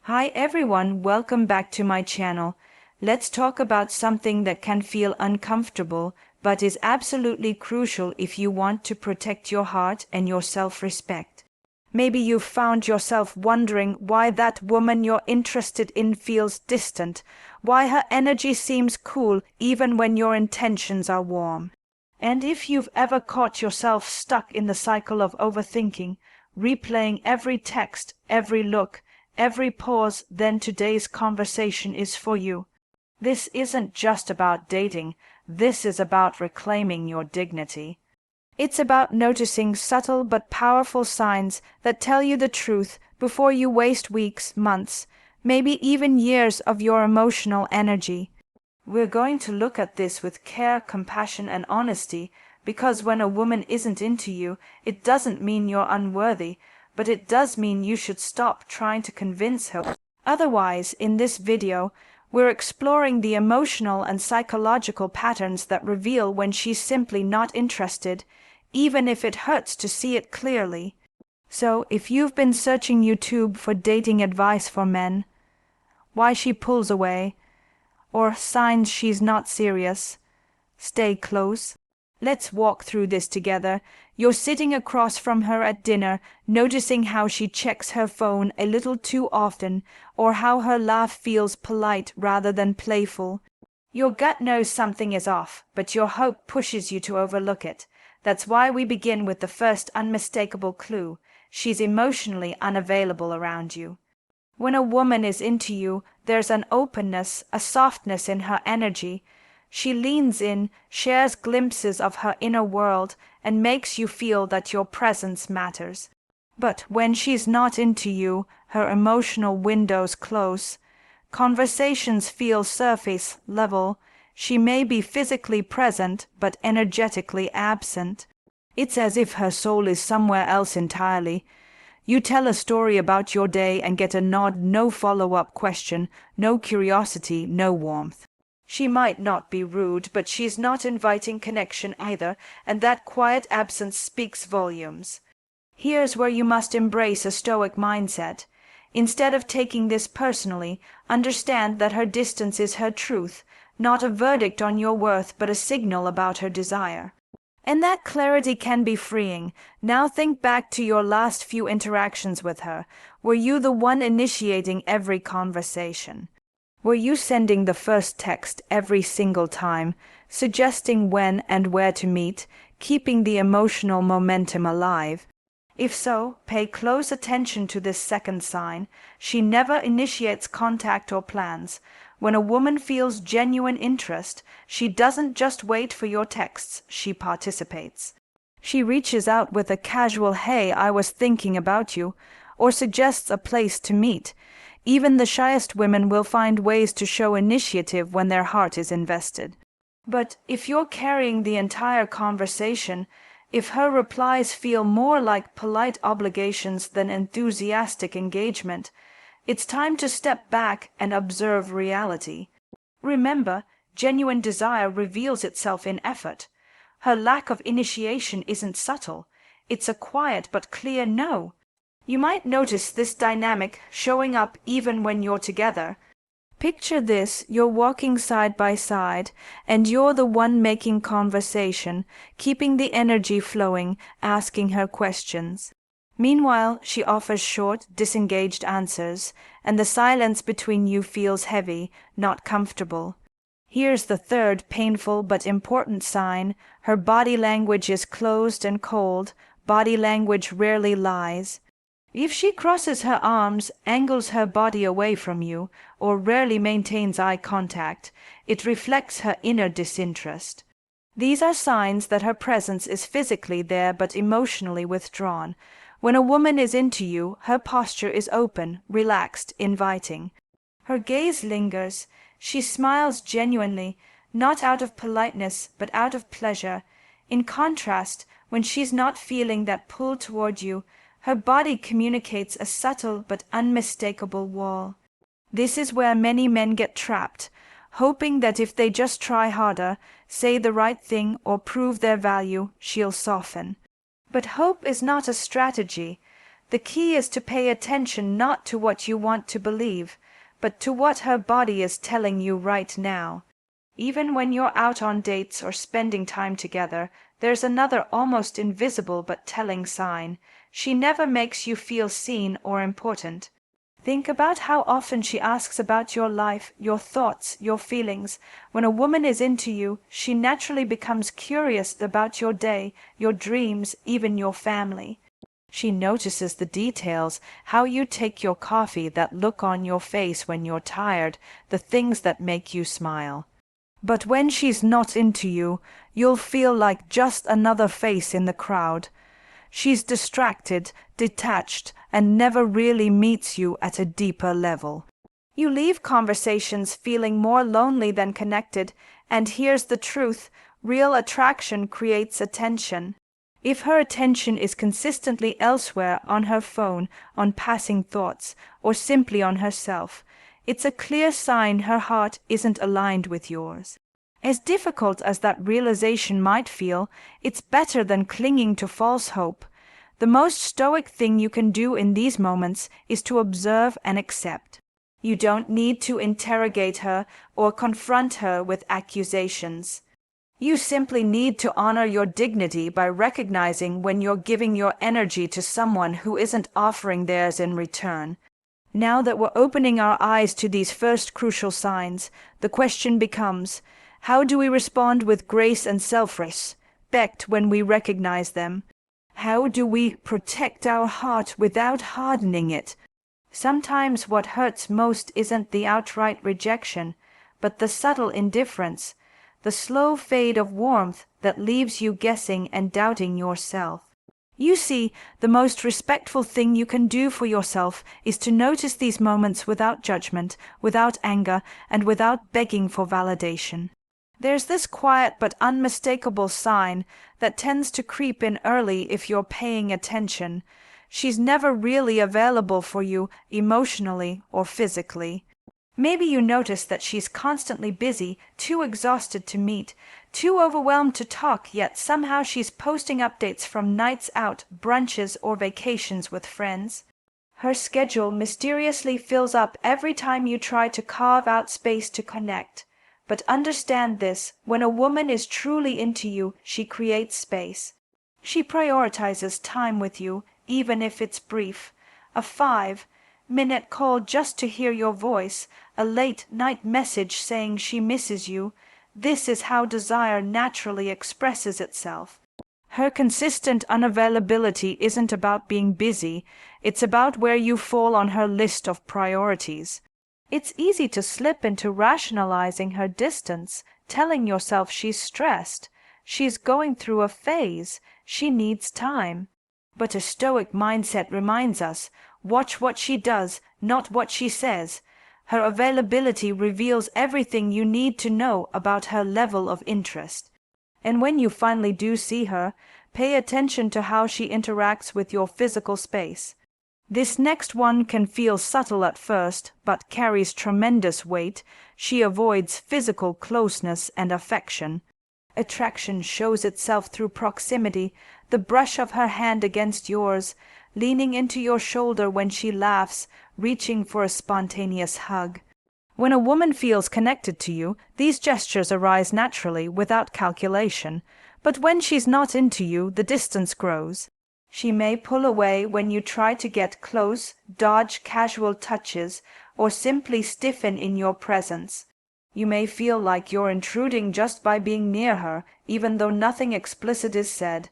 Hi everyone, welcome back to my channel. Let's talk about something that can feel uncomfortable, but is absolutely crucial if you want to protect your heart and your self-respect. Maybe you've found yourself wondering why that woman you're interested in feels distant, why her energy seems cool even when your intentions are warm. And if you've ever caught yourself stuck in the cycle of overthinking, replaying every text, every look, every pause, then today's conversation is for you. This isn't just about dating, this is about reclaiming your dignity. It's about noticing subtle but powerful signs that tell you the truth before you waste weeks, months, maybe even years of your emotional energy. We're going to look at this with care, compassion, and honesty, because when a woman isn't into you, it doesn't mean you're unworthy, but it does mean you should stop trying to convince her. Otherwise, in this video, we're exploring the emotional and psychological patterns that reveal when she's simply not interested, even if it hurts to see it clearly. So, if you've been searching YouTube for dating advice for men, why she pulls away, or signs she's not serious, stay close. Let's walk through this together. You're sitting across from her at dinner, noticing how she checks her phone a little too often, or how her laugh feels polite rather than playful. Your gut knows something is off, but your hope pushes you to overlook it. That's why we begin with the first unmistakable clue. She's emotionally unavailable around you. When a woman is into you, there's an openness, a softness in her energy. She leans in, shares glimpses of her inner world, and makes you feel that your presence matters. But when she's not into you, her emotional window's close. Conversations feel surface level. She may be physically present, but energetically absent. It's as if her soul is somewhere else entirely. You tell a story about your day and get a nod, no follow-up question, no curiosity, no warmth. She might not be rude, but she's not inviting connection either, and that quiet absence speaks volumes. Here's where you must embrace a stoic mindset. Instead of taking this personally, understand that her distance is her truth, not a verdict on your worth, but a signal about her desire. And that clarity can be freeing. Now think back to your last few interactions with her. Were you the one initiating every conversation? Were you sending the first text every single time, suggesting when and where to meet, keeping the emotional momentum alive? If so, pay close attention to this second sign. She never initiates contact or plans. When a woman feels genuine interest, she doesn't just wait for your texts, she participates. She reaches out with a casual "Hey, I was thinking about you," or suggests a place to meet. Even the shyest women will find ways to show initiative when their heart is invested. But if you're carrying the entire conversation, if her replies feel more like polite obligations than enthusiastic engagement, it's time to step back and observe reality. Remember, genuine desire reveals itself in effort. Her lack of initiation isn't subtle. It's a quiet but clear no. You might notice this dynamic showing up even when you're together. Picture this, you're walking side by side, and you're the one making conversation, keeping the energy flowing, asking her questions. Meanwhile, she offers short, disengaged answers, and the silence between you feels heavy, not comfortable. Here's the third painful but important sign. Her body language is closed and cold. Body language rarely lies. If she crosses her arms, angles her body away from you, or rarely maintains eye contact, it reflects her inner disinterest. These are signs that her presence is physically there but emotionally withdrawn. When a woman is into you, her posture is open, relaxed, inviting. Her gaze lingers. She smiles genuinely, not out of politeness, but out of pleasure. In contrast, when she's not feeling that pull toward you, her body communicates a subtle but unmistakable wall. This is where many men get trapped, hoping that if they just try harder, say the right thing, or prove their value, she'll soften. But hope is not a strategy. The key is to pay attention not to what you want to believe, but to what her body is telling you right now. Even when you're out on dates or spending time together, there's another almost invisible but telling sign. She never makes you feel seen or important. Think about how often she asks about your life, your thoughts, your feelings. When a woman is into you, she naturally becomes curious about your day, your dreams, even your family. She notices the details, how you take your coffee, that look on your face when you're tired, the things that make you smile. But when she's not into you, you'll feel like just another face in the crowd. She's distracted, detached, and never really meets you at a deeper level. You leave conversations feeling more lonely than connected, and here's the truth: real attraction creates attention. If her attention is consistently elsewhere, on her phone, on passing thoughts, or simply on herself, it's a clear sign her heart isn't aligned with yours. As difficult as that realization might feel, it's better than clinging to false hope. The most stoic thing you can do in these moments is to observe and accept. You don't need to interrogate her or confront her with accusations. You simply need to honor your dignity by recognizing when you're giving your energy to someone who isn't offering theirs in return. Now that we're opening our eyes to these first crucial signs, the question becomes, how do we respond with grace and self-respect when we recognize them? How do we protect our heart without hardening it? Sometimes what hurts most isn't the outright rejection, but the subtle indifference, the slow fade of warmth that leaves you guessing and doubting yourself. You see, the most respectful thing you can do for yourself is to notice these moments without judgment, without anger, and without begging for validation. There's this quiet but unmistakable sign that tends to creep in early if you're paying attention. She's never really available for you emotionally or physically. Maybe you notice that she's constantly busy, too exhausted to meet, too overwhelmed to talk, yet somehow she's posting updates from nights out, brunches, or vacations with friends. Her schedule mysteriously fills up every time you try to carve out space to connect. But understand this: when a woman is truly into you, she creates space. She prioritizes time with you, even if it's brief. A 5-minute call just to hear your voice, a late-night message saying she misses you. This is how desire naturally expresses itself. Her consistent unavailability isn't about being busy, it's about where you fall on her list of priorities. It's easy to slip into rationalizing her distance, telling yourself she's stressed, she's going through a phase, she needs time. But a stoic mindset reminds us, watch what she does, not what she says. Her availability reveals everything you need to know about her level of interest. And when you finally do see her, pay attention to how she interacts with your physical space. This next one can feel subtle at first, but carries tremendous weight. She avoids physical closeness and affection. Attraction shows itself through proximity, the brush of her hand against yours, leaning into your shoulder when she laughs, reaching for a spontaneous hug. When a woman feels connected to you, these gestures arise naturally, without calculation. But when she's not into you, the distance grows. She may pull away when you try to get close, dodge casual touches, or simply stiffen in your presence. You may feel like you're intruding just by being near her, even though nothing explicit is said.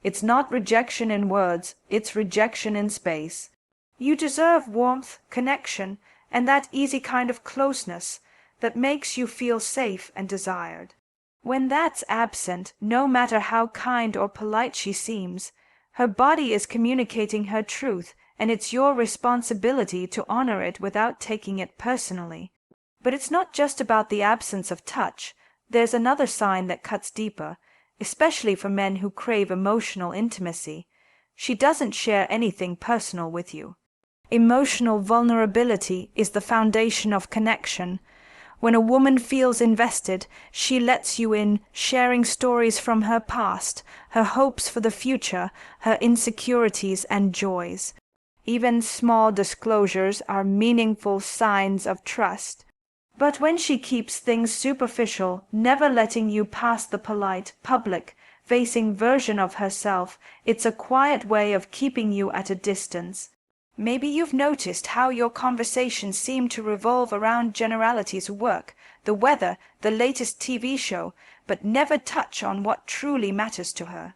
It's not rejection in words, it's rejection in space. You deserve warmth, connection, and that easy kind of closeness that makes you feel safe and desired. When that's absent, no matter how kind or polite she seems, her body is communicating her truth, and it's your responsibility to honor it without taking it personally. But it's not just about the absence of touch. There's another sign that cuts deeper, especially for men who crave emotional intimacy. She doesn't share anything personal with you. Emotional vulnerability is the foundation of connection. When a woman feels invested, she lets you in, sharing stories from her past, her hopes for the future, her insecurities and joys. Even small disclosures are meaningful signs of trust. But when she keeps things superficial, never letting you pass the polite, public, facing version of herself, it's a quiet way of keeping you at a distance. Maybe you've noticed how your conversations seem to revolve around generalities of work, the weather, the latest TV show, but never touch on what truly matters to her.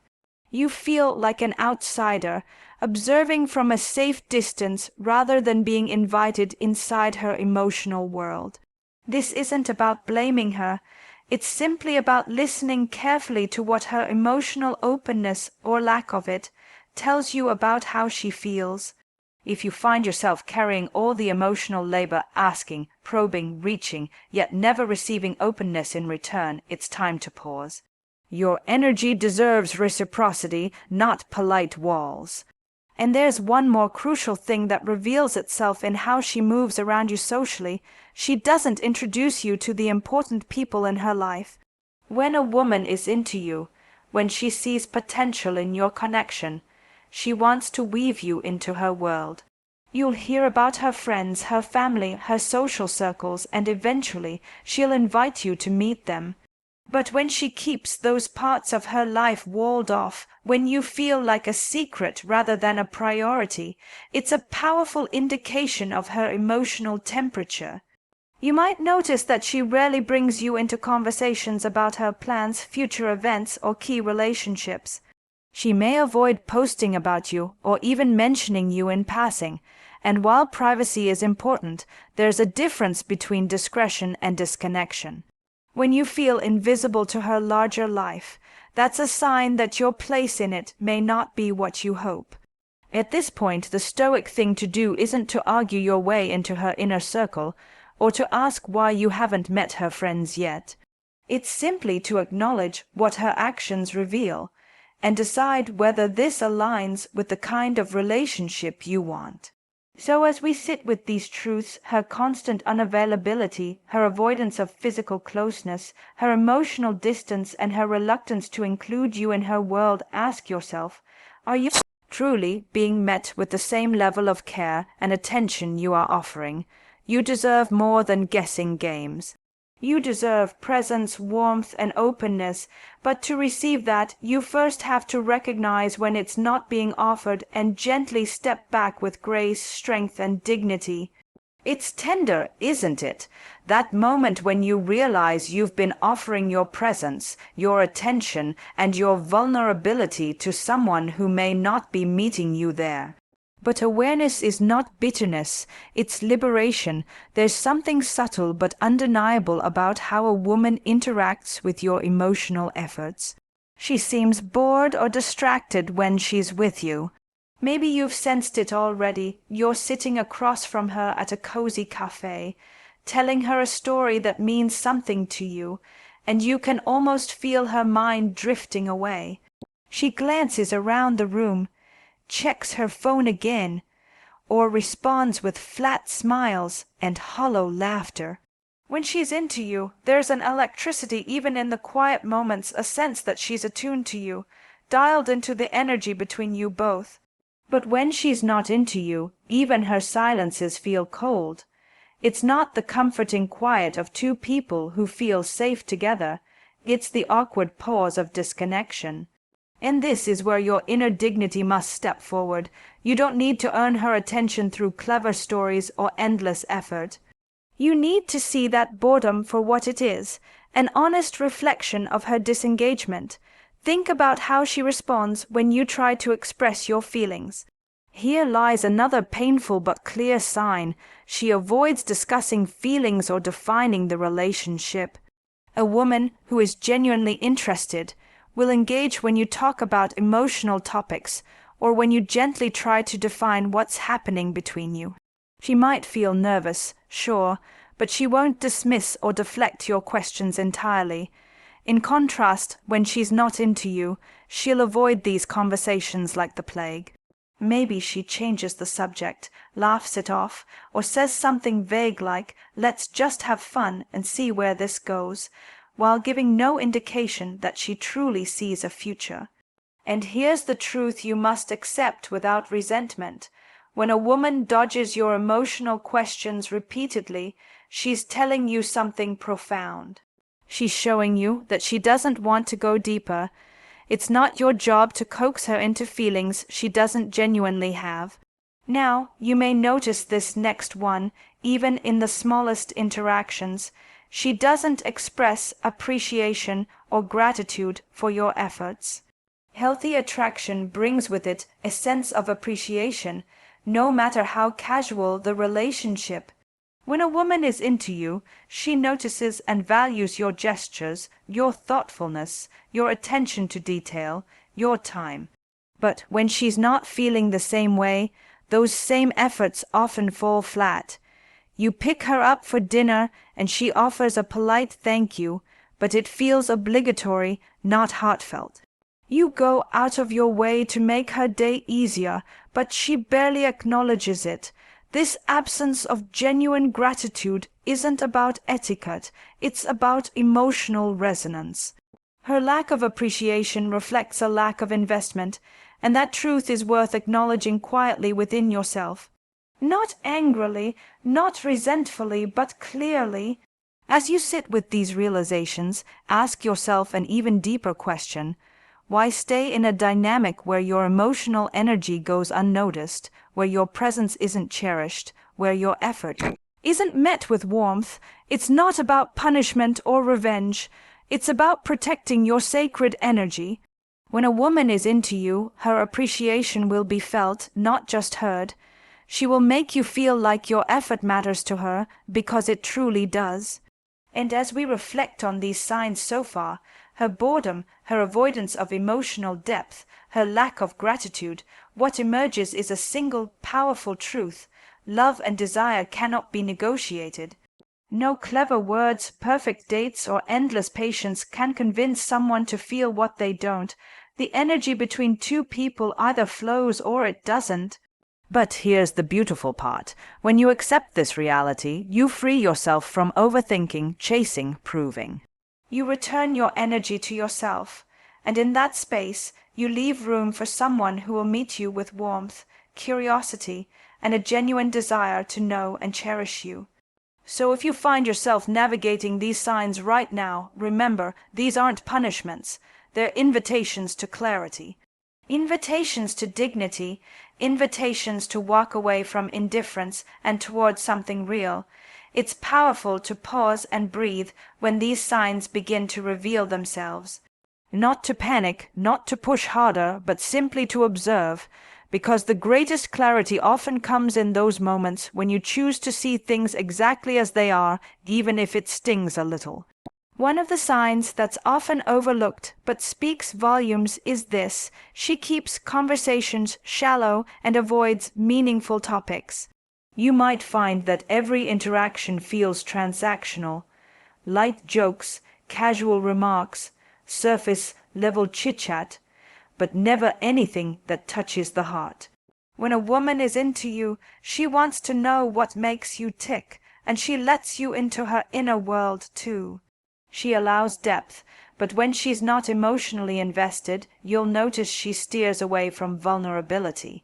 You feel like an outsider, observing from a safe distance rather than being invited inside her emotional world. This isn't about blaming her. It's simply about listening carefully to what her emotional openness, or lack of it, tells you about how she feels. If you find yourself carrying all the emotional labor, asking, probing, reaching, yet never receiving openness in return, it's time to pause. Your energy deserves reciprocity, not polite walls. And there's one more crucial thing that reveals itself in how she moves around you socially. She doesn't introduce you to the important people in her life. When a woman is into you, when she sees potential in your connection, she wants to weave you into her world. You'll hear about her friends, her family, her social circles, and eventually she'll invite you to meet them. But when she keeps those parts of her life walled off, when you feel like a secret rather than a priority, it's a powerful indication of her emotional temperature. You might notice that she rarely brings you into conversations about her plans, future events, or key relationships. She may avoid posting about you or even mentioning you in passing, and while privacy is important, there's a difference between discretion and disconnection. When you feel invisible to her larger life, that's a sign that your place in it may not be what you hope. At this point, the stoic thing to do isn't to argue your way into her inner circle, or to ask why you haven't met her friends yet. It's simply to acknowledge what her actions reveal, and decide whether this aligns with the kind of relationship you want. So as we sit with these truths, her constant unavailability, her avoidance of physical closeness, her emotional distance, and her reluctance to include you in her world, ask yourself, are you truly being met with the same level of care and attention you are offering? You deserve more than guessing games. You deserve presence, warmth, and openness, but to receive that, you first have to recognize when it's not being offered and gently step back with grace, strength, and dignity. It's tender, isn't it? That moment when you realize you've been offering your presence, your attention, and your vulnerability to someone who may not be meeting you there. But awareness is not bitterness, it's liberation. There's something subtle but undeniable about how a woman interacts with your emotional efforts. She seems bored or distracted when she's with you. Maybe you've sensed it already. You're sitting across from her at a cozy cafe, telling her a story that means something to you, and you can almost feel her mind drifting away. She glances around the room, checks her phone again, or responds with flat smiles and hollow laughter. When she's into you, there's an electricity even in the quiet moments, a sense that she's attuned to you, dialed into the energy between you both. But when she's not into you, even her silences feel cold. It's not the comforting quiet of two people who feel safe together, it's the awkward pause of disconnection. And this is where your inner dignity must step forward. You don't need to earn her attention through clever stories or endless effort. You need to see that boredom for what it is, an honest reflection of her disengagement. Think about how she responds when you try to express your feelings. Here lies another painful but clear sign. She avoids discussing feelings or defining the relationship. A woman who is genuinely interested will engage when you talk about emotional topics or when you gently try to define what's happening between you. She might feel nervous, sure, but she won't dismiss or deflect your questions entirely. In contrast, when she's not into you, she'll avoid these conversations like the plague. Maybe she changes the subject, laughs it off, or says something vague like, "Let's just have fun and see where this goes," while giving no indication that she truly sees a future. And here's the truth you must accept without resentment. When a woman dodges your emotional questions repeatedly, she's telling you something profound. She's showing you that she doesn't want to go deeper. It's not your job to coax her into feelings she doesn't genuinely have. Now, you may notice this next one, even in the smallest interactions. She doesn't express appreciation or gratitude for your efforts. Healthy attraction brings with it a sense of appreciation, no matter how casual the relationship. When a woman is into you, she notices and values your gestures, your thoughtfulness, your attention to detail, your time. But when she's not feeling the same way, those same efforts often fall flat. You pick her up for dinner and she offers a polite thank you, but it feels obligatory, not heartfelt. You go out of your way to make her day easier, but she barely acknowledges it. This absence of genuine gratitude isn't about etiquette, it's about emotional resonance. Her lack of appreciation reflects a lack of investment, and that truth is worth acknowledging quietly within yourself. Not angrily, not resentfully, but clearly. As you sit with these realizations, ask yourself an even deeper question. Why stay in a dynamic where your emotional energy goes unnoticed, where your presence isn't cherished, where your effort isn't met with warmth? It's not about punishment or revenge. It's about protecting your sacred energy. When a woman is into you, her appreciation will be felt, not just heard. She will make you feel like your effort matters to her, because it truly does. And as we reflect on these signs so far, her boredom, her avoidance of emotional depth, her lack of gratitude, what emerges is a single powerful truth: love and desire cannot be negotiated. No clever words, perfect dates, or endless patience can convince someone to feel what they don't. The energy between two people either flows or it doesn't. But here's the beautiful part. When you accept this reality, you free yourself from overthinking, chasing, proving. You return your energy to yourself, and in that space you leave room for someone who will meet you with warmth, curiosity, and a genuine desire to know and cherish you. So if you find yourself navigating these signs right now, remember, these aren't punishments. They're invitations to clarity, invitations to dignity, invitations to walk away from indifference and towards something real. It's powerful to pause and breathe when these signs begin to reveal themselves. Not to panic, not to push harder, but simply to observe, because the greatest clarity often comes in those moments when you choose to see things exactly as they are, even if it stings a little. One of the signs that's often overlooked but speaks volumes is this: she keeps conversations shallow and avoids meaningful topics. You might find that every interaction feels transactional. Light jokes, casual remarks, surface-level chit-chat, but never anything that touches the heart. When a woman is into you, she wants to know what makes you tick, and she lets you into her inner world too. She allows depth, but when she's not emotionally invested, you'll notice she steers away from vulnerability.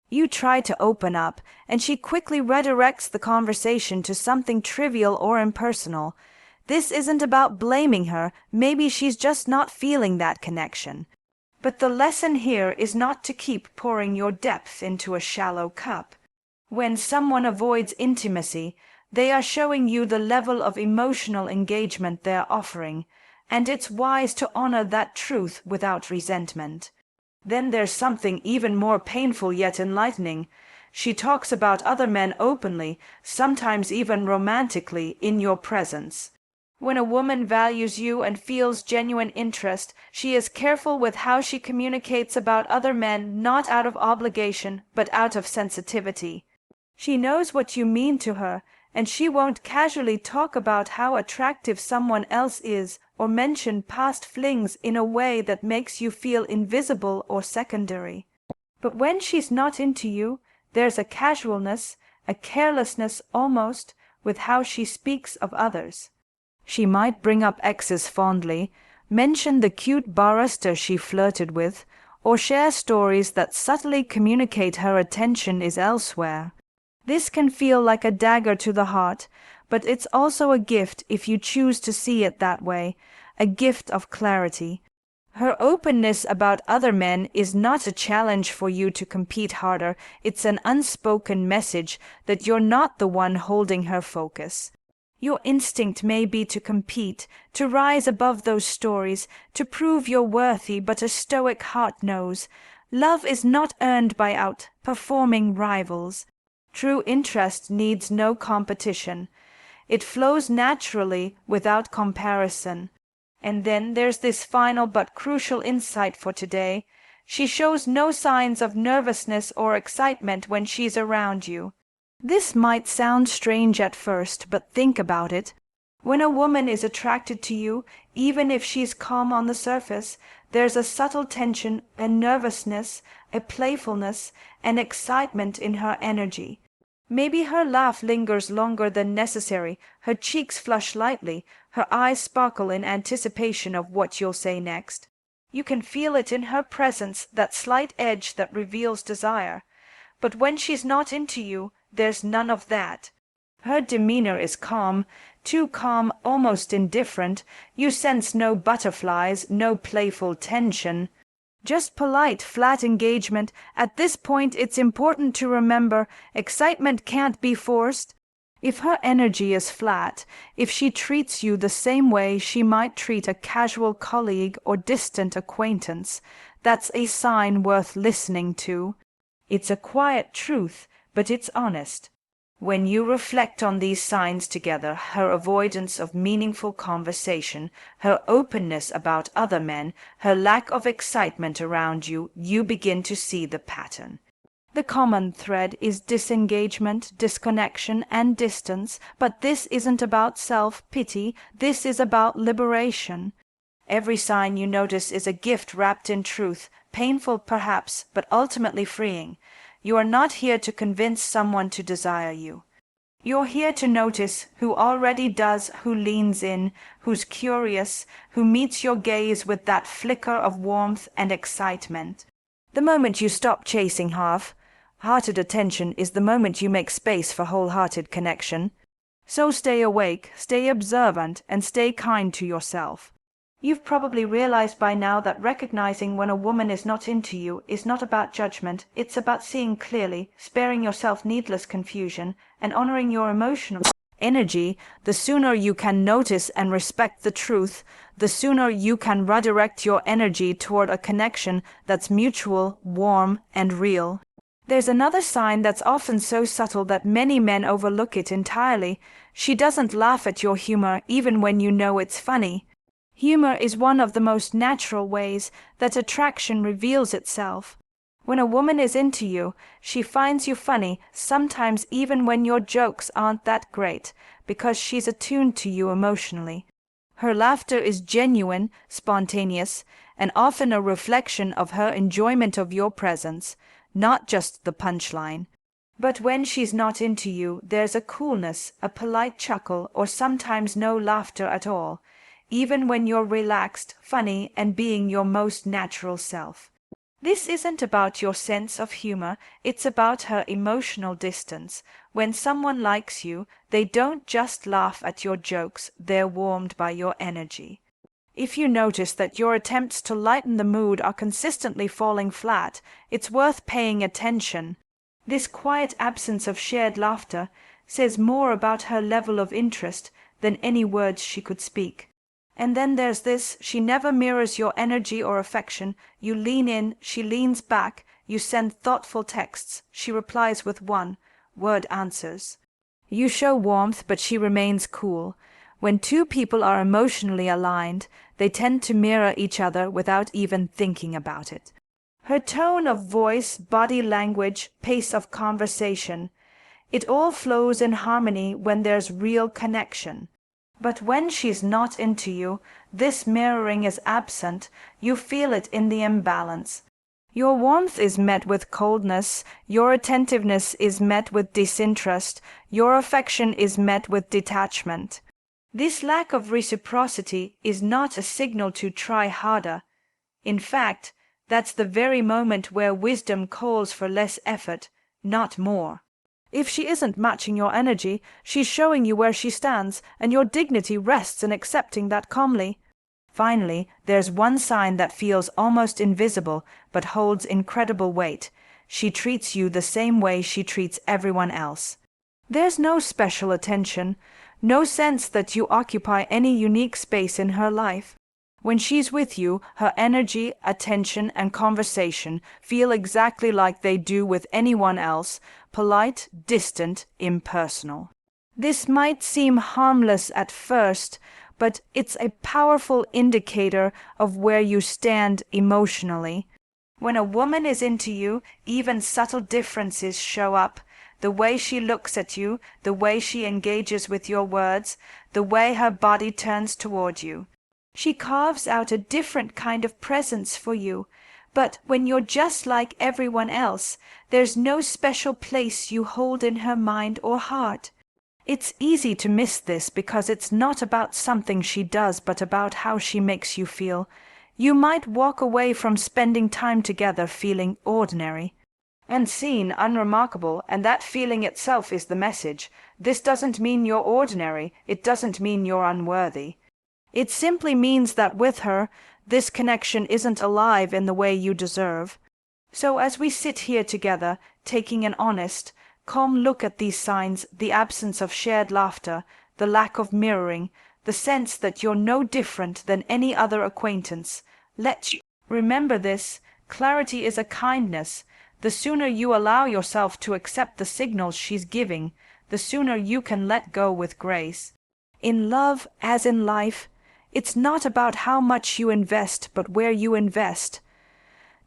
You try to open up, and she quickly redirects the conversation to something trivial or impersonal. This isn't about blaming her, maybe she's just not feeling that connection. But the lesson here is not to keep pouring your depth into a shallow cup. When someone avoids intimacy, they are showing you the level of emotional engagement they're offering, and it's wise to honor that truth without resentment. Then there's something even more painful yet enlightening. She talks about other men openly, sometimes even romantically, in your presence. When a woman values you and feels genuine interest, she is careful with how she communicates about other men, not out of obligation, but out of sensitivity. She knows what you mean to her, and she won't casually talk about how attractive someone else is or mention past flings in a way that makes you feel invisible or secondary. But when she's not into you, there's a casualness, a carelessness almost, with how she speaks of others. She might bring up exes fondly, mention the cute barrister she flirted with, or share stories that subtly communicate her attention is elsewhere. This can feel like a dagger to the heart, but it's also a gift if you choose to see it that way, a gift of clarity. Her openness about other men is not a challenge for you to compete harder, it's an unspoken message that you're not the one holding her focus. Your instinct may be to compete, to rise above those stories, to prove you're worthy, but a stoic heart knows. Love is not earned by outperforming rivals. True interest needs no competition. It flows naturally without comparison. And then there's this final but crucial insight for today. She shows no signs of nervousness or excitement when she's around you. This might sound strange at first, but think about it. When a woman is attracted to you, even if she's calm on the surface, there's a subtle tension, a nervousness, a playfulness, an excitement in her energy. Maybe her laugh lingers longer than necessary, her cheeks flush lightly, her eyes sparkle in anticipation of what you'll say next. You can feel it in her presence, that slight edge that reveals desire. But when she's not into you, there's none of that. Her demeanor is calm, too calm, almost indifferent. You sense no butterflies, no playful tension. Just polite, flat engagement. At this point, it's important to remember excitement can't be forced. If her energy is flat, if she treats you the same way she might treat a casual colleague or distant acquaintance, that's a sign worth listening to. It's a quiet truth, but it's honest. When you reflect on these signs together, her avoidance of meaningful conversation, her openness about other men, her lack of excitement around you, you begin to see the pattern. The common thread is disengagement, disconnection, and distance, but this isn't about self-pity, this is about liberation. Every sign you notice is a gift wrapped in truth, painful perhaps, but ultimately freeing. You are not here to convince someone to desire you. You're here to notice who already does, who leans in, who's curious, who meets your gaze with that flicker of warmth and excitement. The moment you stop chasing half-hearted attention is the moment you make space for wholehearted connection. So stay awake, stay observant, and stay kind to yourself. You've probably realized by now that recognizing when a woman is not into you is not about judgment, it's about seeing clearly, sparing yourself needless confusion, and honoring your emotional energy. The sooner you can notice and respect the truth, the sooner you can redirect your energy toward a connection that's mutual, warm, and real. There's another sign that's often so subtle that many men overlook it entirely. She doesn't laugh at your humor even when you know it's funny. Humor is one of the most natural ways that attraction reveals itself. When a woman is into you, she finds you funny, sometimes even when your jokes aren't that great, because she's attuned to you emotionally. Her laughter is genuine, spontaneous, and often a reflection of her enjoyment of your presence, not just the punchline. But when she's not into you, there's a coolness, a polite chuckle, or sometimes no laughter at all, even when you're relaxed, funny, and being your most natural self. This isn't about your sense of humor, it's about her emotional distance. When someone likes you, they don't just laugh at your jokes, they're warmed by your energy. If you notice that your attempts to lighten the mood are consistently falling flat, it's worth paying attention. This quiet absence of shared laughter says more about her level of interest than any words she could speak. And then there's this, she never mirrors your energy or affection. You lean in, she leans back, you send thoughtful texts, she replies with one-word answers. You show warmth, but she remains cool. When two people are emotionally aligned, they tend to mirror each other without even thinking about it. Her tone of voice, body language, pace of conversation, it all flows in harmony when there's real connection. But when she's not into you, this mirroring is absent, you feel it in the imbalance. Your warmth is met with coldness, your attentiveness is met with disinterest, your affection is met with detachment. This lack of reciprocity is not a signal to try harder. In fact, That's the very moment where wisdom calls for less effort, not more. If she isn't matching your energy, she's showing you where she stands, and your dignity rests in accepting that calmly. Finally, there's one sign that feels almost invisible but holds incredible weight. She treats you the same way she treats everyone else. There's no special attention, no sense that you occupy any unique space in her life. When she's with you, her energy, attention, and conversation feel exactly like they do with anyone else, polite, distant, impersonal. This might seem harmless at first, but it's a powerful indicator of where you stand emotionally. When a woman is into you, even subtle differences show up. The way she looks at you, the way she engages with your words, the way her body turns toward you. She carves out a different kind of presence for you, but when you're just like everyone else, there's no special place you hold in her mind or heart. It's easy to miss this because it's not about something she does but about how she makes you feel. You might walk away from spending time together feeling ordinary, unseen, unremarkable, and that feeling itself is the message. This doesn't mean you're ordinary. It doesn't mean you're unworthy. It simply means that with her, this connection isn't alive in the way you deserve. So as we sit here together, taking an honest, calm look at these signs, the absence of shared laughter, the lack of mirroring, the sense that you're no different than any other acquaintance, let's remember this: clarity is a kindness. The sooner you allow yourself to accept the signals she's giving, the sooner you can let go with grace. In love, as in life, it's not about how much you invest, but where you invest.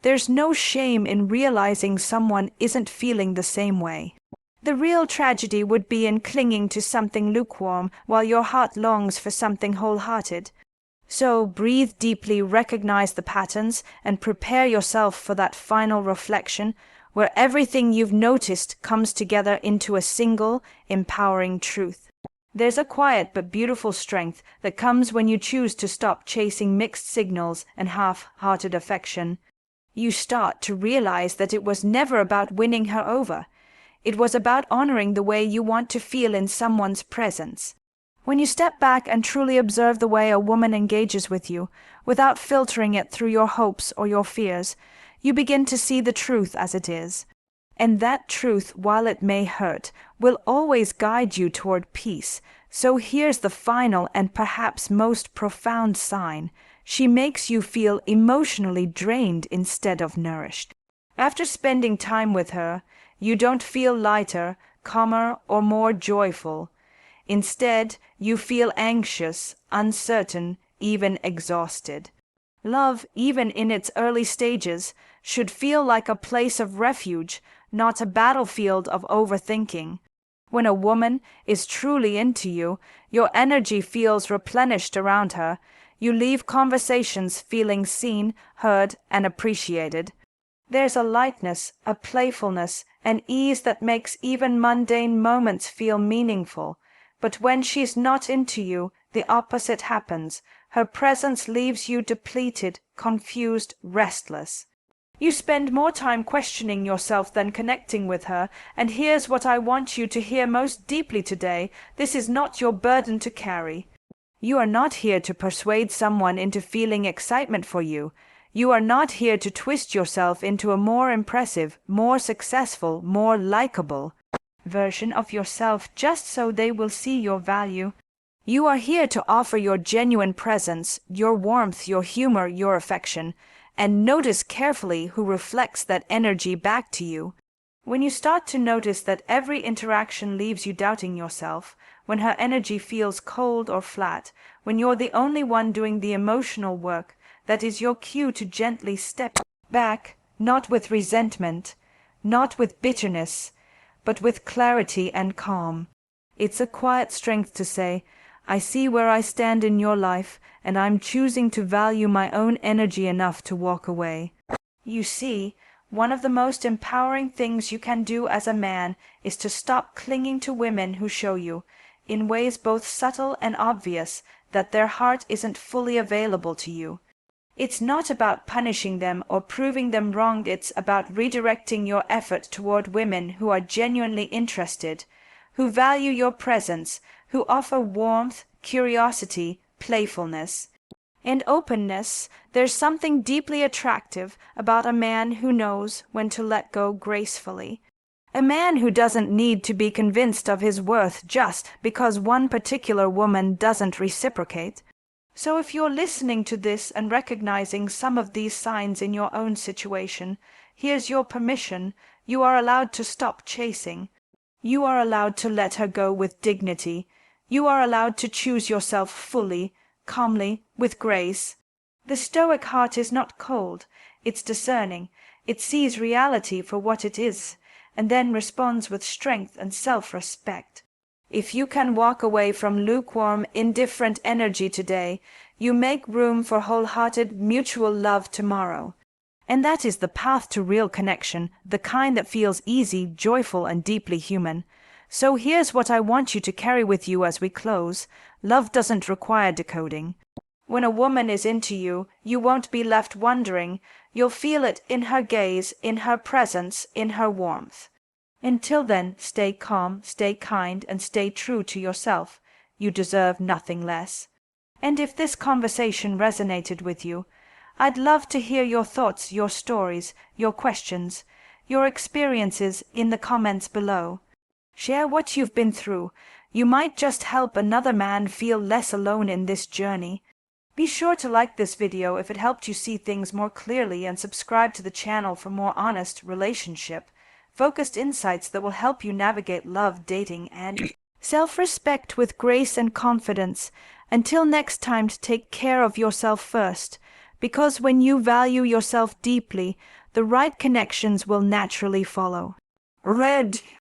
There's no shame in realizing someone isn't feeling the same way. The real tragedy would be in clinging to something lukewarm while your heart longs for something wholehearted. So breathe deeply, recognize the patterns, and prepare yourself for that final reflection where everything you've noticed comes together into a single, empowering truth. There's a quiet but beautiful strength that comes when you choose to stop chasing mixed signals and half-hearted affection. You start to realize that it was never about winning her over. It was about honoring the way you want to feel in someone's presence. When you step back and truly observe the way a woman engages with you, without filtering it through your hopes or your fears, you begin to see the truth as it is. And that truth, while it may hurt, will always guide you toward peace. So here's the final and perhaps most profound sign. She makes you feel emotionally drained instead of nourished. After spending time with her, you don't feel lighter, calmer, or more joyful. Instead, you feel anxious, uncertain, even exhausted. Love, even in its early stages, should feel like a place of refuge, not a battlefield of overthinking. When a woman is truly into you, your energy feels replenished around her. You leave conversations feeling seen, heard, and appreciated. There's a lightness, a playfulness, an ease that makes even mundane moments feel meaningful. But when she's not into you, the opposite happens. Her presence leaves you depleted, confused, restless. You spend more time questioning yourself than connecting with her, and here's what I want you to hear most deeply today. This is not your burden to carry. You are not here to persuade someone into feeling excitement for you. You are not here to twist yourself into a more impressive, more successful, more likable version of yourself just so they will see your value. You are here to offer your genuine presence, your warmth, your humor, your affection, and notice carefully who reflects that energy back to you. When you start to notice that every interaction leaves you doubting yourself, when her energy feels cold or flat, when you're the only one doing the emotional work, that is your cue to gently step back, not with resentment, not with bitterness, but with clarity and calm. It's a quiet strength to say, I see where I stand in your life, and I'm choosing to value my own energy enough to walk away. You see, one of the most empowering things you can do as a man is to stop clinging to women who show you, in ways both subtle and obvious, that their heart isn't fully available to you. It's not about punishing them or proving them wrong. It's about redirecting your effort toward women who are genuinely interested, who value your presence, who offer warmth, curiosity, playfulness, and openness. There's something deeply attractive about a man who knows when to let go gracefully. A man who doesn't need to be convinced of his worth just because one particular woman doesn't reciprocate. So if you're listening to this and recognizing some of these signs in your own situation, here's your permission. You are allowed to stop chasing. You are allowed to let her go with dignity. You are allowed to choose yourself fully, calmly, with grace. The Stoic heart is not cold. It's discerning. It sees reality for what it is, and then responds with strength and self-respect. If you can walk away from lukewarm, indifferent energy today, you make room for wholehearted, mutual love tomorrow. And that is the path to real connection, the kind that feels easy, joyful, and deeply human. So here's what I want you to carry with you as we close. Love doesn't require decoding. When a woman is into you, you won't be left wondering. You'll feel it in her gaze, in her presence, in her warmth. Until then, stay calm, stay kind, and stay true to yourself. You deserve nothing less. And if this conversation resonated with you, I'd love to hear your thoughts, your stories, your questions, your experiences in the comments below. Share what you've been through. You might just help another man feel less alone in this journey. Be sure to like this video if it helped you see things more clearly, and subscribe to the channel for more honest focused insights that will help you navigate love, dating, and self-respect with grace and confidence. Until next time, take care of yourself first, because when you value yourself deeply, the right connections will naturally follow. Red.